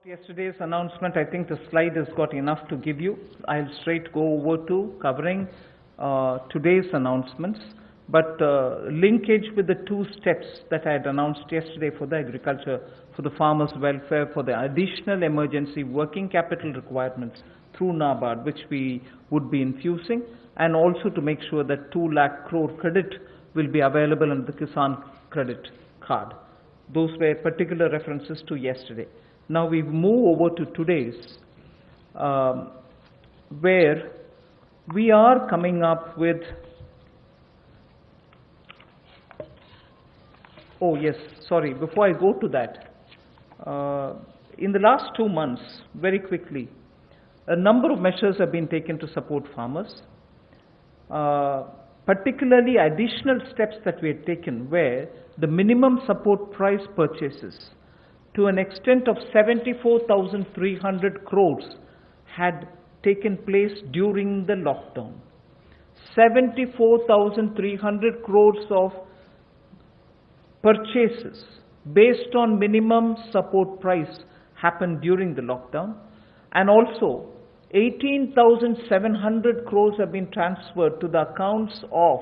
Yesterday's announcement, I think the slide has got enough to give you. I'll straight go over to covering today's announcements, but linkage with the two steps that I had announced yesterday for the agriculture, for the farmers' welfare, for the additional emergency working capital requirements through NABARD, which we would be infusing, and also to make sure that 2 lakh crore credit will be available under the Kisan Credit Card. Those were particular references to yesterday. Now we move over to today's, where we are coming up with, oh yes, sorry, before I go to that, in the last 2 months, very quickly, a number of measures have been taken to support farmers, particularly additional steps that we had taken where the minimum support price purchases to an extent of 74,300 crores had taken place during the lockdown. 74,300 crores of purchases based on minimum support price happened during the lockdown, and also 18,700 crores have been transferred to the accounts of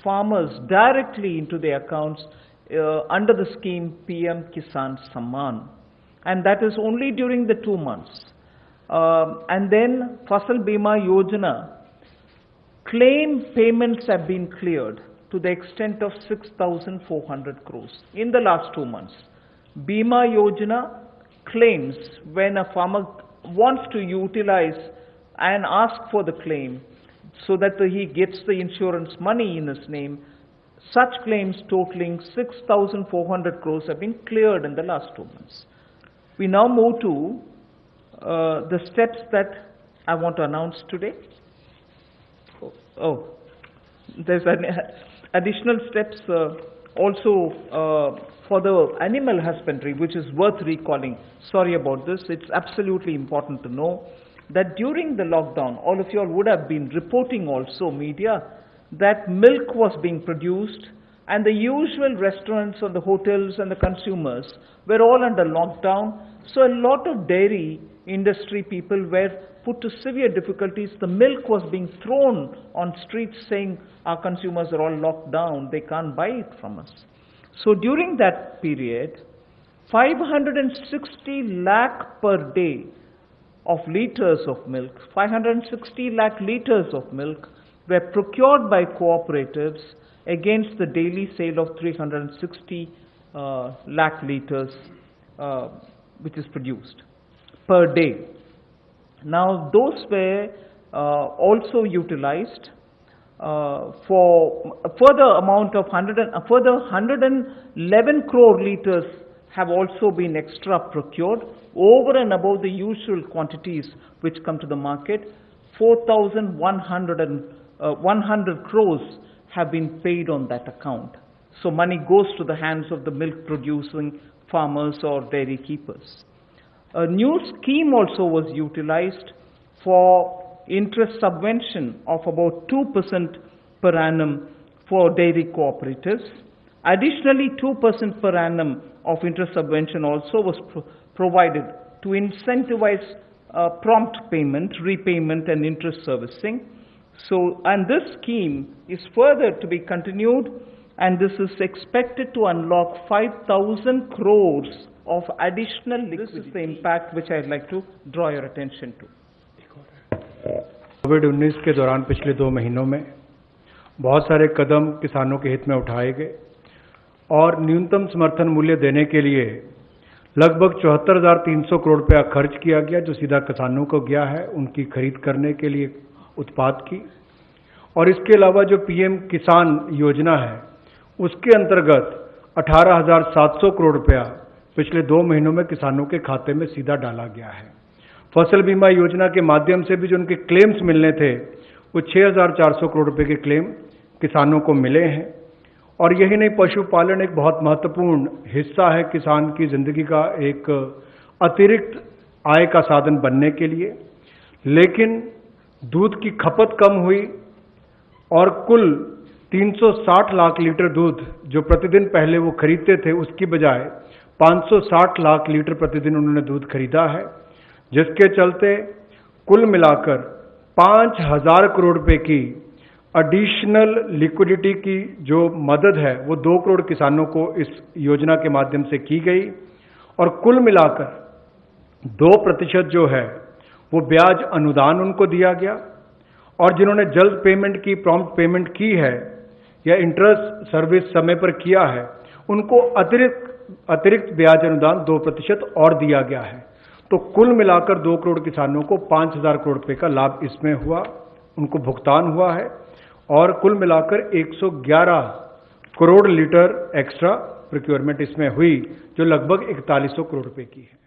farmers directly into their accounts under the scheme PM Kisan Samman, and that is only during the 2 months. And then Fasal Bima Yojana claim payments have been cleared to the extent of 6,400 crores in the last 2 months. Bima Yojana claims, when a farmer wants to utilize and ask for the claim so that he gets the insurance money in his name, such claims totaling 6,400 crores have been cleared in the last 2 months. We now move to the steps that I want to announce today. There's additional steps also for the animal husbandry, which is worth recalling. Sorry about this. It's absolutely important to know that during the lockdown, all of you all would have been reporting also, media, that milk was being produced, and the usual restaurants and the hotels and the consumers were all under lockdown. So a lot of dairy industry people were put to severe difficulties. The milk was being thrown on streets saying our consumers are all locked down, they can't buy it from us. So during that period, 560 lakh per day of liters of milk, 560 lakh liters of milk were procured by cooperatives against the daily sale of 360 lakh liters which is produced per day. Now those were also utilized for a further amount of 111 crore liters have also been extra procured over and above the usual quantities which come to the market. 4,100 crores have been paid on that account. So money goes to the hands of the milk producing farmers or dairy keepers. A new scheme also was utilized for interest subvention of about 2% per annum for dairy cooperatives. Additionally, 2% per annum of interest subvention also was provided to incentivize prompt payment, repayment and interest servicing. So, and this scheme is further to be continued, and this is expected to unlock 5,000 crores of additional liquidity. This is the impact which I would like to draw your attention to. कोविड-19 के दौरान पिछले 2 महीनों में बहुत सारे कदम किसानों के हित में उठाए गए और न्यूनतम समर्थन मूल्य देने के लिए लगभग 74,300 करोड़ रुपया खर्च किया गया, जो सीधा किसानों को गया है उनकी खरीद करने के लिए उत्पाद की। और इसके अलावा जो पीएम किसान योजना है उसके अंतर्गत 18,700 करोड़ रुपया पिछले 2 महीनों में किसानों के खाते में सीधा डाला गया है। फसल बीमा योजना के माध्यम से भी जो उनके क्लेम्स मिलने थे वो 6,400 करोड़ रुपए के क्लेम किसानों को मिले हैं। और यही नहीं, पशुपालन एक बहुत महत्वपूर्ण हिस्सा है किसान की जिंदगी का, एक अतिरिक्त आय का साधन बनने के लिए। लेकिन दूध की खपत कम हुई और कुल 360 लाख लीटर दूध जो प्रतिदिन पहले वो खरीदते थे उसकी बजाय 560 लाख लीटर प्रतिदिन उन्होंने दूध खरीदा है, जिसके चलते कुल मिलाकर 5,000 करोड़ रुपए की एडिशनल लिक्विडिटी की जो मदद है वो 2 करोड़ किसानों को इस योजना के माध्यम से की गई और कुल मिलाकर 2% जो है वो ब्याज अनुदान उनको दिया गया और जिन्होंने जल्द पेमेंट की, प्रॉम्प्ट पेमेंट की है या इंटरेस्ट सर्विस समय पर किया है, उनको अतिरिक्त ब्याज अनुदान 2% और दिया गया है। तो कुल मिलाकर 2 करोड़ किसानों को 5,000 करोड़ रुपए का लाभ इसमें हुआ, उनको भुगतान हुआ है और कुल मिलाकर 111 करोड़ लीटर एक्स्ट्रा प्रोक्योरमेंट इसमें हुई, जो लगभग 4100 करोड़ रुपए की है।